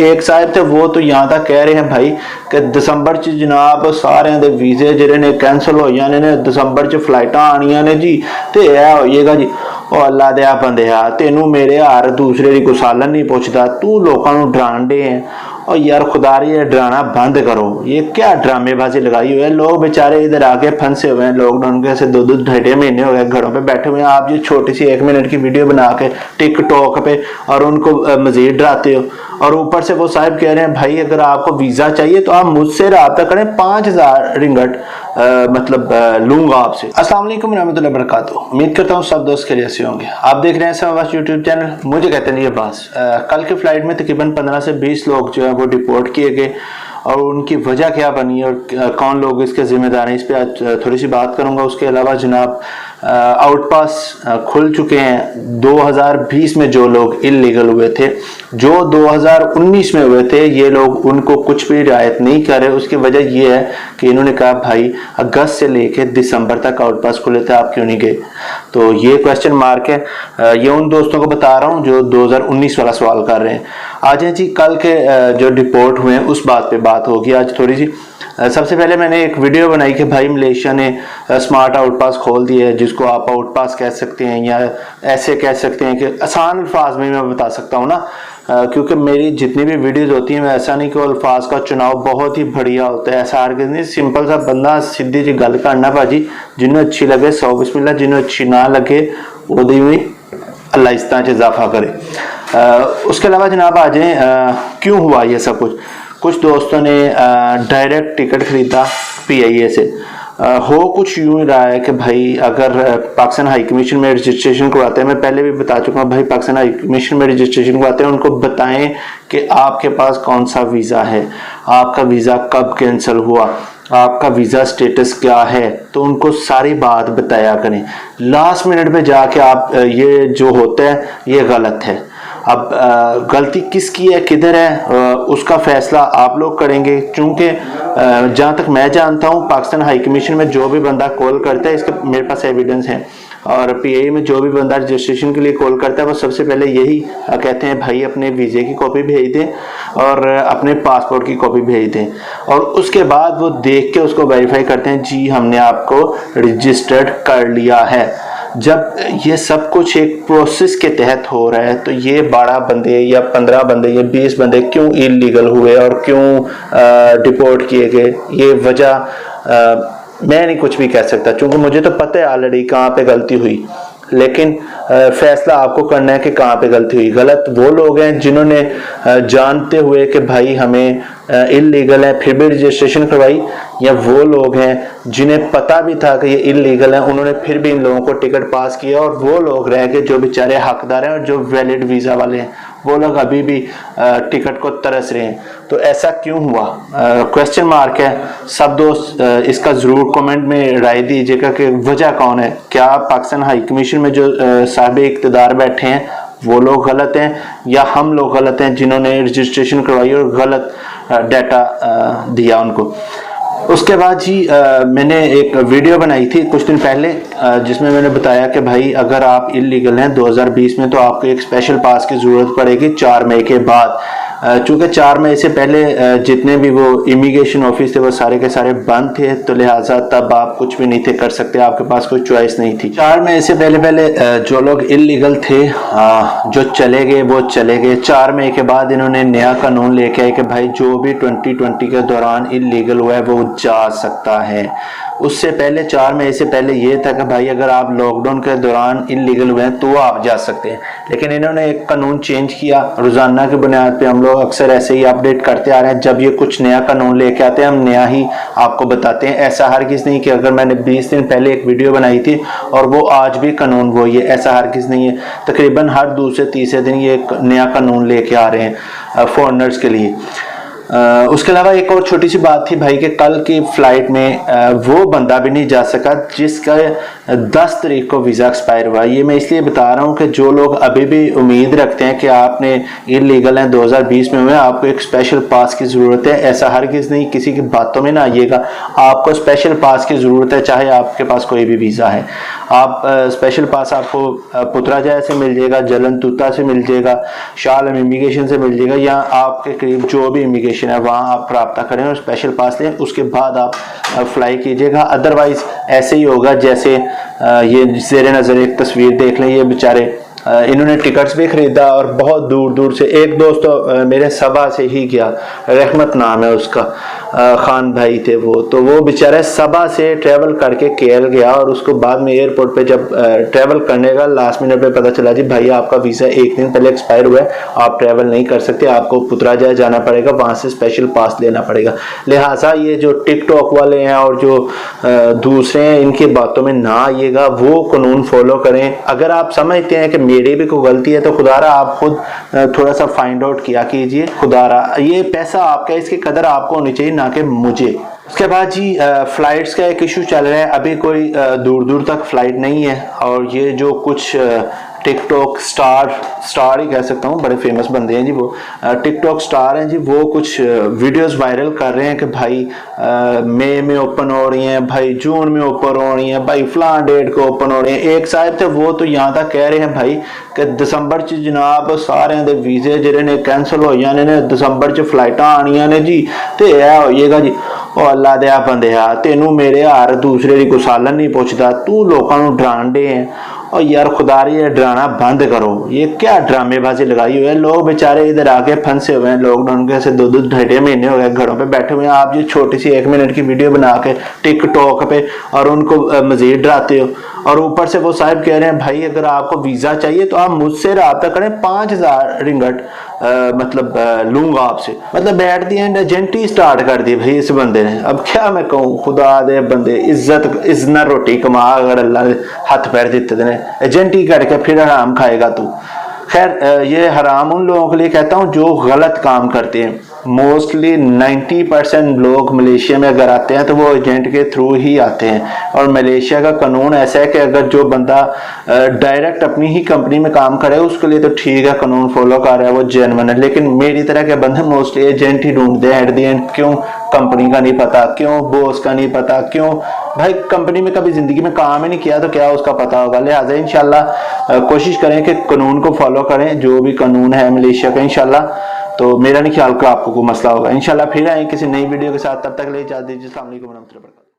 एक साहब थे वो तो यहाँ तक कह रहे हैं भाई कि दिसंबर च जनाब सारे दे वीजे जिहड़े ने कैंसल हो जाने ने, दिसंबर च फ्लाइटां आनियां ने जी, ते ऐ होइएगा जी। ओ अल्लाह दे बंदेआ, तेनू मेरे हर दूसरे की गुसालन नहीं पुछदा, तू लोगों को डरान दे है। और यार खुदारी ये डराना बंद करो, ये क्या ड्रामेबाजी लगाई हुई है। लोग बेचारे इधर आके फंसे हुए हैं, लॉकडाउन के से 2-2 महीने हो गए घरों पे बैठे हुए हैं। आप ये छोटी सी 1 मिनट की वीडियो बना के टिकटॉक पे और उनको मजीद डराते हो। और ऊपर से वो साहब कह रहे हैं भाई अगर आपको वीज़ा चाहिए तो आप मुझसे रब्ता करें, 5000 रिंगट मतलब लूंगा आपसे। अस्सलाम वालेकुम रहमतुल्लाहि व बरकातुहू। उम्मीद करता हूँ सब दोस्त खैरियत से होंगे। आप देख रहे हैं समवास यूट्यूब चैनल। मुझे कहते हैं ये बास कल की फ्लाइट में तकरीबन 15 से 20 लोग जो है वो डिपोर्ट किए गए, और उनकी वजह क्या बनी और कौन लोग इसके जिम्मेदार हैं, इस पर आज थोड़ी सी बात करूंगा। उसके अलावा जनाब आउटपास खुल चुके हैं। 2020 में जो लोग इलीगल हुए थे, जो 2019 में हुए थे, ये लोग उनको कुछ भी रियायत नहीं कर रहे। उसकी वजह ये है कि इन्होंने कहा भाई अगस्त से लेके दिसंबर तक आउटपास खुले थे, आप क्यों नहीं गए। तो ये क्वेश्चन मार्क है। ये उन दोस्तों को बता रहा हूँ जो 2019 वाला सवाल कर रहे हैं। आज जी कल के जो डिपोर्ट हुए हैं उस बात पे बात होगी आज थोड़ी सी। सबसे पहले मैंने एक वीडियो बनाई कि भाई मलेशिया ने स्मार्ट आउटपास खोल दिए है, जिसको आप आउटपास कह सकते हैं या ऐसे कह सकते हैं कि आसान अल्फाज में मैं बता सकता हूँ ना, क्योंकि मेरी जितनी भी वीडियोस होती हैं ऐसा नहीं कि अल्फाज का चुनाव बहुत ही बढ़िया होता है, ऐसा हरगिज़ नहीं। सिंपल सा बंदा सीधी जी गल करना भाजी, जिन्होंने अच्छी लगे 100 बिस्मिल्लाह, जिन्होंने अच्छी ना लगे ओदी भी अल्लाह इस तरह इजाफा करे। उसके अलावा जनाब आ जाए क्यों हुआ ये सब कुछ। कुछ दोस्तों ने डायरेक्ट टिकट खरीदा PIA से। हो कुछ यूं रहा है कि भाई अगर पाकिस्तान हाई कमीशन में रजिस्ट्रेशन करवाते हैं, मैं पहले भी बता चुका हूँ भाई, पाकिस्तान हाई कमीशन में रजिस्ट्रेशन करवाते हैं, उनको बताएं कि आपके पास कौन सा वीज़ा है, आपका वीज़ा कब कैंसिल हुआ, आपका वीज़ा स्टेटस क्या है, तो उनको सारी बात बताया करें। लास्ट मिनट पे जाके आप ये जो होता है ये गलत है। अब गलती किसकी है किधर है उसका फैसला आप लोग करेंगे, क्योंकि जहाँ तक मैं जानता हूँ पाकिस्तान हाई कमीशन में जो भी बंदा कॉल करता है, इसके मेरे पास एविडेंस है, और PIA में जो भी बंदा रजिस्ट्रेशन के लिए कॉल करता है वो सबसे पहले यही कहते हैं भाई अपने वीज़े की कॉपी भेज दें और अपने पासपोर्ट की कॉपी भेज दें, और उसके बाद वो देख के उसको वेरीफाई करते हैं जी हमने आपको रजिस्टर्ड कर लिया है। जब ये सब कुछ एक प्रोसेस के तहत हो रहा है तो ये 12 बंदे या 15 बंदे या 20 बंदे क्यों इलीगल हुए और क्यों डिपोर्ट किए गए, ये वजह मैं नहीं कुछ भी कह सकता, क्योंकि मुझे तो पता है ऑलरेडी कहाँ पे गलती हुई। लेकिन फैसला आपको करना है कि कहाँ पे गलती हुई। गलत वो लोग हैं जिन्होंने जानते हुए कि भाई हमें इलीगल है फिर भी रजिस्ट्रेशन करवाई, या वो लोग हैं जिन्हें पता भी था कि ये इलीगल है, उन्होंने फिर भी इन लोगों को टिकट पास किया, और वो लोग रह गए जो बेचारे हकदार हैं और जो वैलिड वीज़ा वाले हैं वो लोग अभी भी टिकट को तरस रहे हैं। तो ऐसा क्यों हुआ, क्वेश्चन मार्क है। सब दोस्त इसका ज़रूर कमेंट में राय दीजिएगा कि वजह कौन है। क्या पाकिस्तान हाई कमीशन में जो साहिब इक़्तिदार बैठे हैं वो लोग गलत हैं, या हम लोग गलत हैं जिन्होंने रजिस्ट्रेशन करवाई और गलत डाटा दिया उनको। उसके बाद जी मैंने एक वीडियो बनाई थी कुछ दिन पहले जिसमें मैंने बताया कि भाई अगर आप इलीगल हैं 2020 में तो आपको एक स्पेशल पास की ज़रूरत पड़ेगी 4 मई के बाद। चूँकि 4 मई से पहले जितने भी वो इमिग्रेशन ऑफिस थे वो सारे के सारे बंद थे, तो लिहाजा तब आप कुछ भी नहीं थे कर सकते, आपके पास कोई चॉइस नहीं थी। 4 मई से पहले जो लोग इलीगल थे जो चले गए वो चले गए। 4 मई के बाद इन्होंने नया कानून लेके आए कि भाई जो भी 2020 के दौरान इलीगल हुआ है वो जा सकता है। उससे पहले 4 मई से पहले ये था कि भाई अगर आप लॉकडाउन के दौरान इलीगल हुए हैं तो आप जा सकते हैं, लेकिन इन्होंने एक कानून चेंज किया। रोज़ाना की बुनियाद पे हम लोग अक्सर ऐसे ही अपडेट करते आ रहे हैं, जब ये कुछ नया कानून लेके आते हैं हम नया ही आपको बताते हैं। ऐसा हरगिज़ नहीं कि अगर मैंने 20 दिन पहले एक वीडियो बनाई थी और वो आज भी कानून वही है, ऐसा हरगिज़ नहीं है। तकरीबन हर दूसरे तीसरे दिन ये एक नया कानून लेके आ रहे हैं फॉरेनर्स के लिए। उसके अलावा एक और छोटी सी बात थी भाई कि कल की फ्लाइट में वो बंदा भी नहीं जा सका जिसका 10 तारीख को वीज़ा एक्सपायर हुआ। ये मैं इसलिए बता रहा हूँ कि जो लोग अभी भी उम्मीद रखते हैं कि आपने इलीगल हैं 2020 में हुए, आपको एक स्पेशल पास की ज़रूरत है, ऐसा हरगिज़ नहीं, किसी की बातों में ना आइएगा। आपको स्पेशल पास की ज़रूरत है, चाहे आपके पास कोई भी वीज़ा है। आप स्पेशल पास आपको पुत्राजय से मिल जाएगा, जलन तूता से मिल जाएगा, शालम इमिग्रेशन से मिल जाएगा, या आपके करीब जो भी इमिग्रेशन है वहाँ आप रब्ता करें और स्पेशल पास लें, उसके बाद आप फ्लाई कीजिएगा। अदरवाइज़ ऐसे ही होगा जैसे ये ज़ेरे नज़र एक तस्वीर देख लें। ये बेचारे इन्होंने टिकट्स भी खरीदा और बहुत दूर दूर से, एक दोस्त तो मेरे सबा से ही गया, रहमत नाम है उसका, खान भाई थे वो, तो वो बेचारे सबा से ट्रैवल करके केएल गया और उसको बाद में एयरपोर्ट पे जब ट्रैवल करने का लास्ट मिनट पे पता चला जी भाई आपका वीज़ा एक दिन पहले एक्सपायर हुआ है, आप ट्रैवल नहीं कर सकते, आपको पुत्राजय जाना पड़ेगा, वहाँ से स्पेशल पास लेना पड़ेगा। लिहाजा ये जो टिकटॉक वाले हैं और जो दूसरे हैं इनकी बातों में ना आइएगा, वो कानून फॉलो करें। अगर आप समझते हैं कि मेरी भी कोई गलती है तो खुदारा आप खुद थोड़ा सा फाइंड आउट किया कीजिए। खुदारा ये पैसा आपका, इसकी कदर आपको होनी चाहिए ना कि मुझे। उसके बाद जी फ़्लाइट्स का एक इशू चल रहा है, अभी कोई दूर दूर तक फ़्लाइट नहीं है और ये जो कुछ टिकटॉक स्टार ही कह सकता हूँ, बड़े फेमस बंदे हैं जी वो, टिकटॉक स्टार हैं जी, वो कुछ वीडियोस वायरल कर रहे हैं कि भाई मई में ओपन हो रही हैं, भाई जून में ओपन हो रही हैं, भाई फलां डेट को ओपन हो रही हैं। एक साहब थे वो तो यहाँ तक कह रहे हैं भाई कि दिसंबर च जनाब सारे दे वीज़े जिहड़े ने कैंसल हो जाने ने, दिसंबर च फ्लाइटां आनियां ने जी, ते ऐ होइएगा जी। ओ अल्लाह दे बंदेआ, तेनू मेरे हार दूसरे दी कोई सालन नहीं पुछदा, तू लोकां नू डराण दे है। और यार खुदारी ये डराना बंद करो, ये क्या ड्रामेबाजी लगाई हुई है। लोग बेचारे इधर आके फंसे हुए हैं, लॉकडाउन के ऐसे 2-2 महीने हो गए घरों पे बैठे हुए हैं। आप ये छोटी सी 1 मिनट की वीडियो बना के टिकटॉक पे और उनको मजीद डराते हो, और ऊपर से वो साहब कह रहे हैं भाई अगर आपको वीज़ा चाहिए तो आप मुझसे रब्ता करें, 5000 रिंगट मतलब लूंगा आपसे। मतलब बैठ दी एंड एजेंट ही स्टार्ट कर दी भाई इस बंदे ने। अब क्या मैं कहूँ, खुदा दे बंदे, इज्जत रोटी कमा अगर अल्लाह ने हाथ पैर दिते ने, एजेंट ही करके फिर हराम खाएगा तू। खैर ये हराम उन लोगों के लिए कहता हूँ जो गलत काम करते हैं। मोस्टली 90% लोग मलेशिया में अगर आते हैं तो वो एजेंट के थ्रू ही आते हैं, और मलेशिया का कानून ऐसा है कि अगर जो बंदा डायरेक्ट अपनी ही कंपनी में काम करे उसके लिए तो ठीक है, कानून फॉलो कर रहा है, वो जेन्युइन है। लेकिन मेरी तरह के बंदे मोस्टली एजेंट ही ढूंढते हैं एट दी एंड। क्यों? कंपनी का नहीं पता, क्यों बॉस का नहीं पता, क्यों भाई कंपनी में कभी जिंदगी में काम ही नहीं किया तो क्या उसका पता होगा। लिहाजा इंशाल्लाह कोशिश करें कि कानून को फॉलो करें, जो भी कानून है मलेशिया का इंशाल्लाह। तो मेरा नहीं ख्याल कि आपको कोई मसला होगा। इंशाल्लाह फिर आए किसी नई वीडियो के साथ, तब तक ले इजाज़त दीजिए। अस्सलाम वालेकुम।